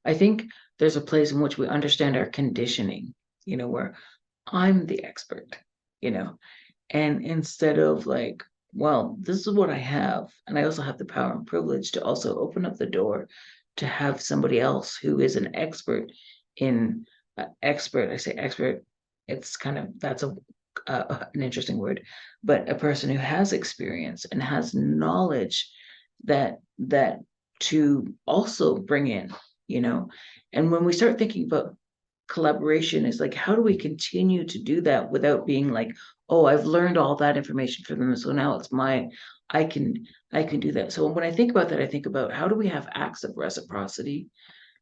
I think there's a place in which we understand our conditioning, where I'm the expert, you know, and instead of like, well, this is what I have, and I also have the power and privilege to also open up the door to have somebody else who is an expert in expert. I say expert. It's kind of that's an interesting word, but a person who has experience and has knowledge that to also bring in, you know. And when we start thinking about collaboration, is like, how do we continue to do that without being like, oh, I've learned all that information from them, so now it's my, I can I can do that. So when I think about that, I think about how do we have acts of reciprocity,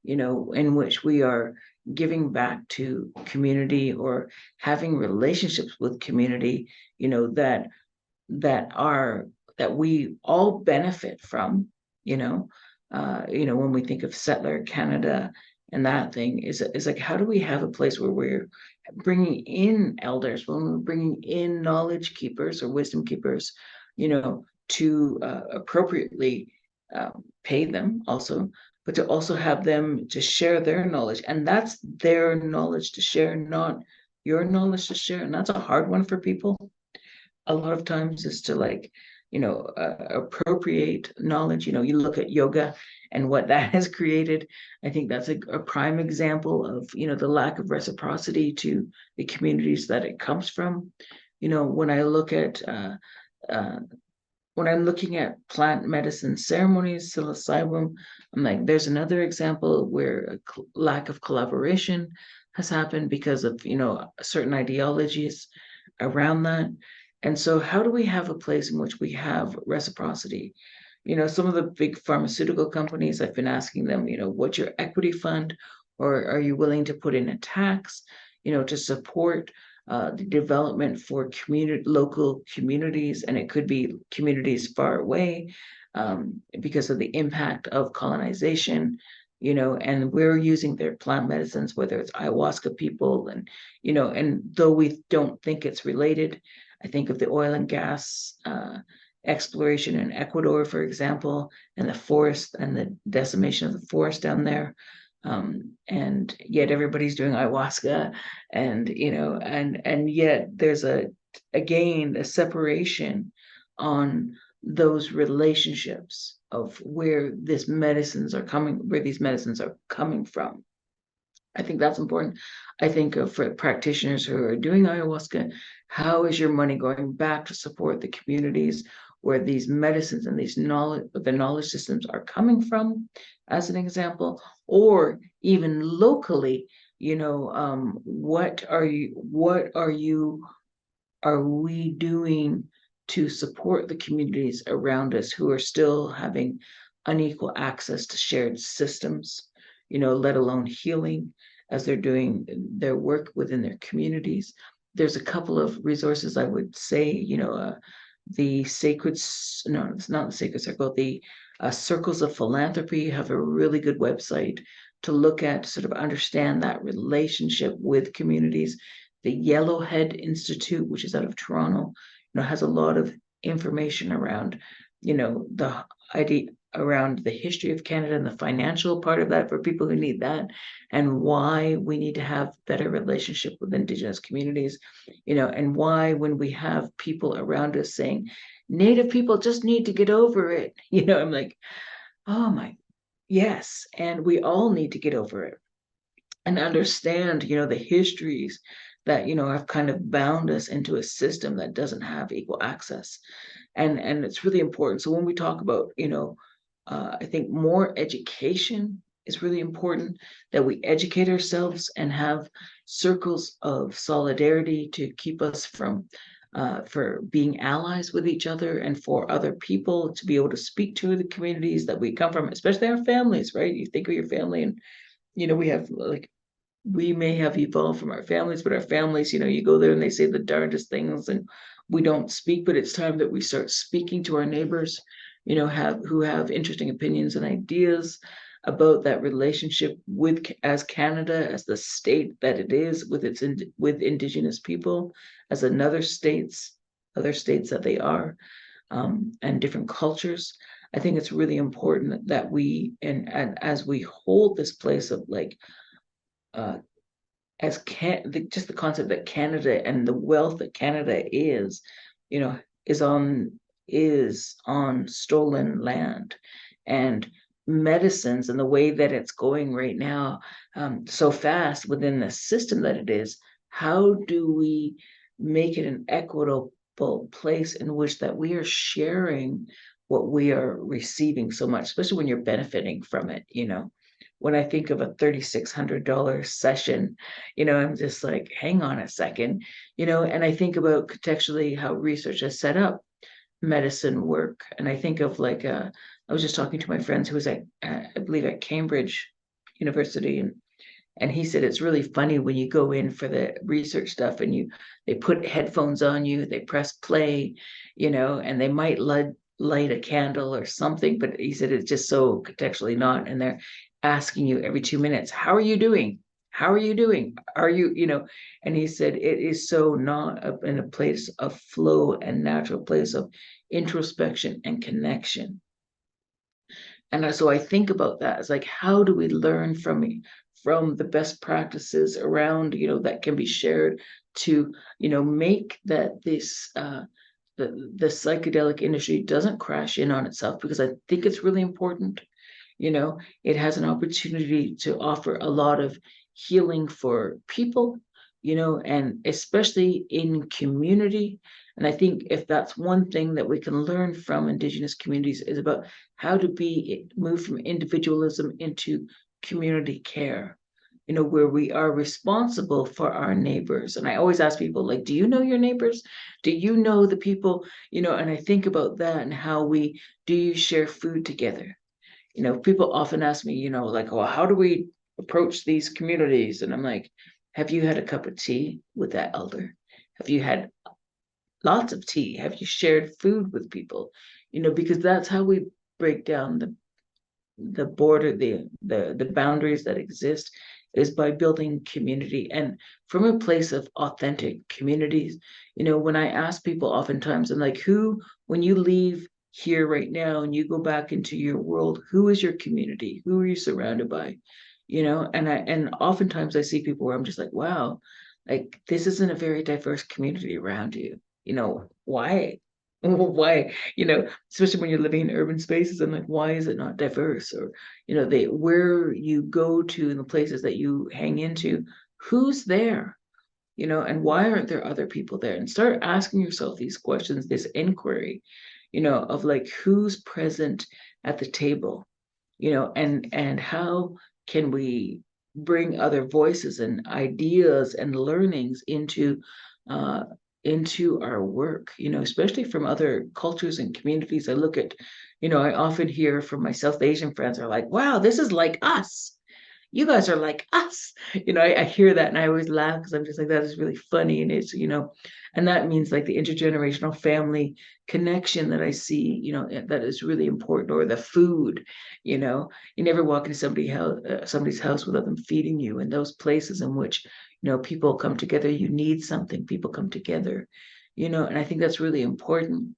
in which we are giving back to community or having relationships with community, that are that we all benefit from, you know, when we think of settler Canada and that thing is like, how do we have a place where we're bringing in elders, when we're bringing in knowledge keepers or wisdom keepers, to appropriately pay them also, but to also have them to share their knowledge. And that's their knowledge to share, not your knowledge to share. And that's a hard one for people a lot of times, is to like, appropriate knowledge. You look at yoga and what that has created. I think that's a prime example of, the lack of reciprocity to the communities that it comes from. When I look at uh, when I'm looking at plant medicine ceremonies, psilocybin, I'm like, there's another example where a lack of collaboration has happened because of, certain ideologies around that. And so, how do we have a place in which we have reciprocity? Some of the big pharmaceutical companies, I've been asking them, what's your equity fund? Or are you willing to put in a tax, to support the development for local communities, and it could be communities far away, because of the impact of colonization, and we're using their plant medicines, whether it's ayahuasca people, and and though we don't think it's related, I think of the oil and gas exploration in Ecuador, for example, and the forest and the decimation of the forest down there. And yet everybody's doing ayahuasca, and and yet there's again a separation on those relationships of where these medicines are coming from. I think that's important. I think for practitioners who are doing ayahuasca, how is your money going back to support the communities where these medicines and the knowledge systems are coming from, as an example, or even locally, are we doing to support the communities around us who are still having unequal access to shared systems, let alone healing as they're doing their work within their communities? There's a couple of resources I would say, the sacred, no, it's not the Sacred Circle, the Circles of Philanthropy have a really good website to look at, sort of understand that relationship with communities. The Yellowhead Institute, which is out of Toronto, has a lot of information around, the idea around the history of Canada and the financial part of that for people who need that, and why we need to have better relationship with Indigenous communities, and why when we have people around us saying Native people just need to get over it, I'm like, oh my, yes, and we all need to get over it and understand, the histories that, have kind of bound us into a system that doesn't have equal access. And it's really important. So when we talk about, I think more education is really important, that we educate ourselves and have circles of solidarity to keep us from for being allies with each other, and for other people to be able to speak to the communities that we come from, especially our families, right? You think of your family, and we have like, we may have evolved from our families, but our families, you go there and they say the darndest things, and we don't speak. But it's time that we start speaking to our neighbors, who have interesting opinions and ideas about that relationship with, as Canada, as the state that it is, with with Indigenous people, as other states that they are, and different cultures. I think it's really important that we, and as we hold this place of like, uh, just the concept that Canada and the wealth that Canada is, you know, is on stolen land, and medicines and the way that it's going right now, so fast within the system that it is. How do we make it an equitable place in which that we are sharing what we are receiving so much, especially when you're benefiting from it, when I think of a $3,600 session, I'm just like, hang on a second, and I think about contextually how research has set up medicine work. And I think of like, I was just talking to my friends who was I believe at Cambridge University, and he said it's really funny when you go in for the research stuff and they put headphones on you, they press play, and they might light a candle or something, but he said it's just so contextually not, and they're asking you every 2 minutes, how are you doing? How are you doing? Are you? And he said it is so not in a place of flow and natural place of introspection and connection. And so I think about that as like, how do we learn from the best practices around, that can be shared to, make that this the psychedelic industry doesn't crash in on itself, because I think it's really important. It has an opportunity to offer a lot of healing for people, and especially in community. And I think if that's one thing that we can learn from Indigenous communities is about how to move from individualism into community care, where we are responsible for our neighbors. And I always ask people, like, do you know your neighbors? Do you know the people, and I think about that and how do you share food together? People often ask me, like, well, how do we approach these communities? And I'm like, have you had a cup of tea with that elder? Have you had lots of tea? Have you shared food with people? Because that's how we break down the border, the boundaries that exist, is by building community, and from a place of authentic communities. When I ask people oftentimes, I'm like, when you leave here right now and you go back into your world, who is your community? Who are you surrounded by? And oftentimes I see people where I'm just like, wow, like this isn't a very diverse community around you. Why? Why? Especially when you're living in urban spaces, I'm like, why is it not diverse? Or, where you go to and the places that you hang into, who's there? And why aren't there other people there? And start asking yourself these questions, this inquiry, of like, who's present at the table, and how can we bring other voices and ideas and learnings uh, into our work, especially from other cultures and communities. I look at, I often hear from my South Asian friends are like, wow, this is like us. You guys are like us. I hear that and I always laugh because I'm just like, that is really funny. And it's, and that means like the intergenerational family connection that I see, that is really important. Or the food, you never walk into somebody's house without them feeding you. And those places in which, people come together, you need something, people come together, and I think that's really important,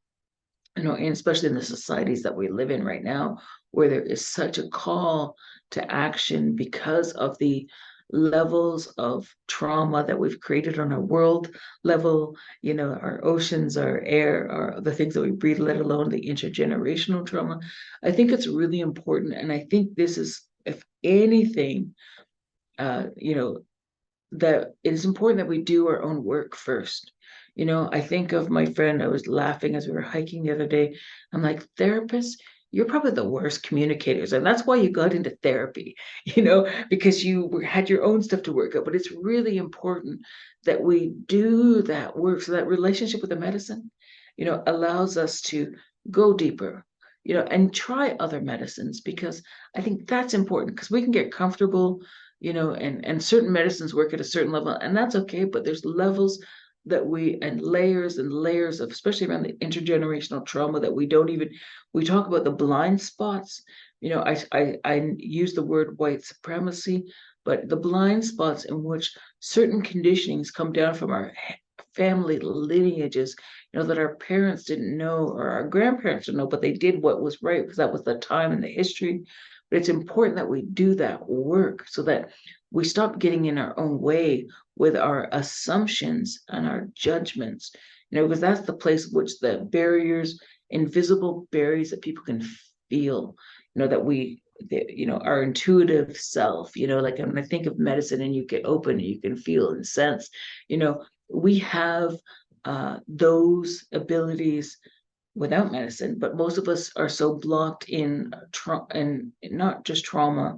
and especially in the societies that we live in right now, where there is such a call to action because of the levels of trauma that we've created on a world level, our oceans, our air, the things that we breathe, let alone the intergenerational trauma. I think it's really important. And I think this is, if anything, that it is important that we do our own work first. I think of my friend, I was laughing as we were hiking the other day. I'm like, therapists, you're probably the worst communicators. And that's why you got into therapy, because you had your own stuff to work out. But it's really important that we do that work, so that relationship with the medicine, allows us to go deeper, and try other medicines, because I think that's important, because we can get comfortable, and certain medicines work at a certain level, and that's okay, but there's levels and layers of, especially around the intergenerational trauma, that we talk about the blind spots. I use the word white supremacy, but the blind spots in which certain conditionings come down from our family lineages, that our parents didn't know or our grandparents didn't know, but they did what was right because that was the time and the history. But it's important that we do that work so that we stop getting in our own way with our assumptions and our judgments, because that's the place which the barriers, invisible barriers that people can feel, that our intuitive self, like when I think of medicine and you get open, you can feel and sense, we have those abilities without medicine, but most of us are so blocked in and not just trauma,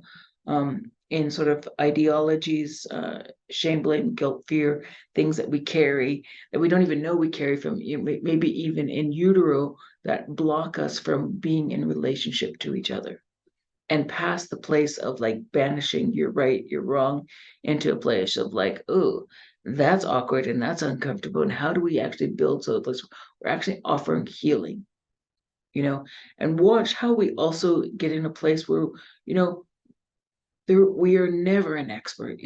in sort of ideologies, shame, blame, guilt, fear, things that we carry that we don't even know we carry from maybe even in utero that block us from being in relationship to each other and past the place of like banishing you're right, you're wrong, into a place of like, oh, that's awkward and that's uncomfortable. And how do we actually build so that we're actually offering healing, and watch how we also get in a place where, we are never an expert.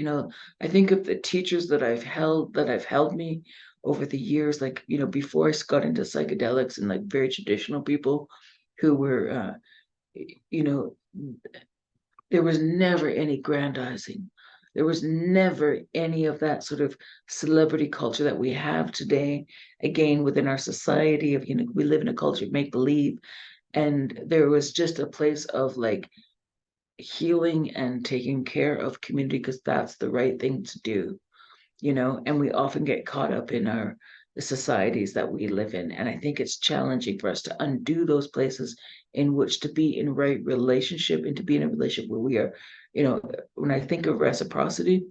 I think of the teachers that have held me over the years, like, before I got into psychedelics and like very traditional people who were, you know, there was never any grandizing. There was never any of that sort of celebrity culture that we have today, again, within our society of, we live in a culture of make believe. And there was just a place of like healing and taking care of community because that's the right thing to do, and we often get caught up in the societies that we live in. And I think it's challenging for us to undo those places in which to be in right relationship and to be in a relationship where we are, when I think of reciprocity,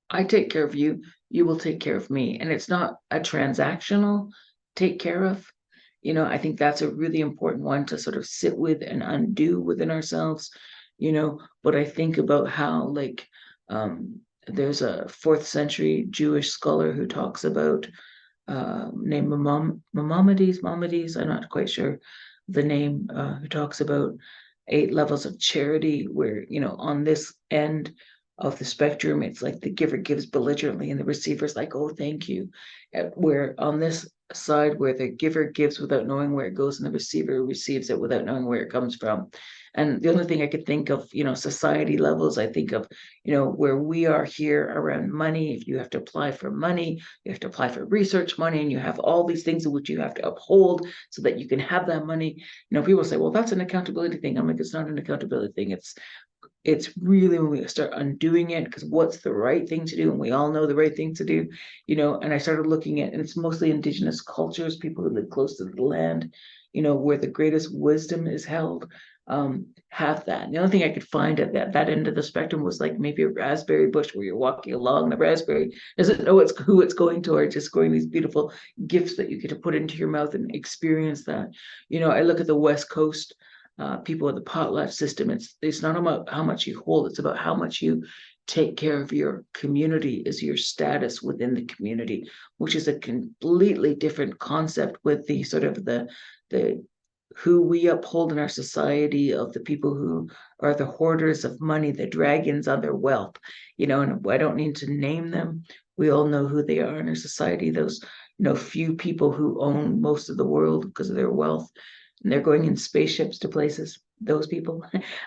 I take care of you, you will take care of me. And it's not a transactional take care of. I think that's a really important one to sort of sit with and undo within ourselves, but I think about how like there's a 4th century Jewish scholar who talks about named Maimonides, I'm not quite sure the name, who talks about 8 levels of charity, where, on this end of the spectrum, it's like the giver gives belligerently and the receiver's like, oh, thank you. Where on this side, where the giver gives without knowing where it goes and the receiver receives it without knowing where it comes from. And the only thing I could think of, society levels, I think of, where we are here around money. If you have to apply for money, you have to apply for research money, and you have all these things in which you have to uphold so that you can have that money. People say, well, that's an accountability thing. I'm like, it's not an accountability thing. It's really when we start undoing it, because what's the right thing to do? And we all know the right thing to do, and I started looking at, and it's mostly Indigenous cultures, people who live close to the land, where the greatest wisdom is held, have that. And the only thing I could find at that end of the spectrum was like maybe a raspberry bush where you're walking along, the raspberry doesn't know who it's going towards, just growing these beautiful gifts that you get to put into your mouth and experience that. I look at the West Coast, people with the potlatch system. It's not about how much you hold, it's about how much you take care of your community, is your status within the community, which is a completely different concept with the sort of the who we uphold in our society, of the people who are the hoarders of money, the dragons on their wealth, and I don't need to name them. We all know who they are in our society, those, few people who own most of the world because of their wealth, and they're going in spaceships to places, those people.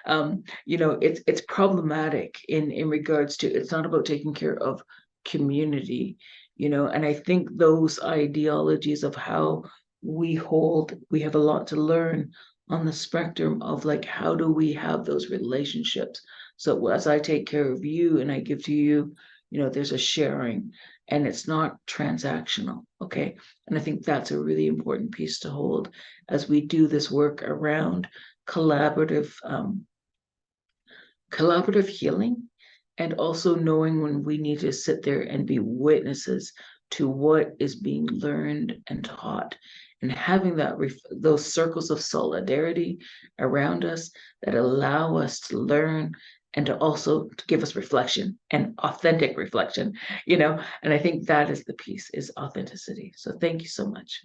It's problematic in regards to, it's not about taking care of community, and I think those ideologies of how we have a lot to learn on the spectrum of like, how do we have those relationships? So as I take care of you and I give to you, there's a sharing, and it's not transactional. Okay. And I think that's a really important piece to hold as we do this work around collaborative healing, and also knowing when we need to sit there and be witnesses to what is being learned and taught, and having those circles of solidarity around us that allow us to learn, and to also to give us reflection, and authentic reflection, and I think that is the piece, is authenticity. So thank you so much.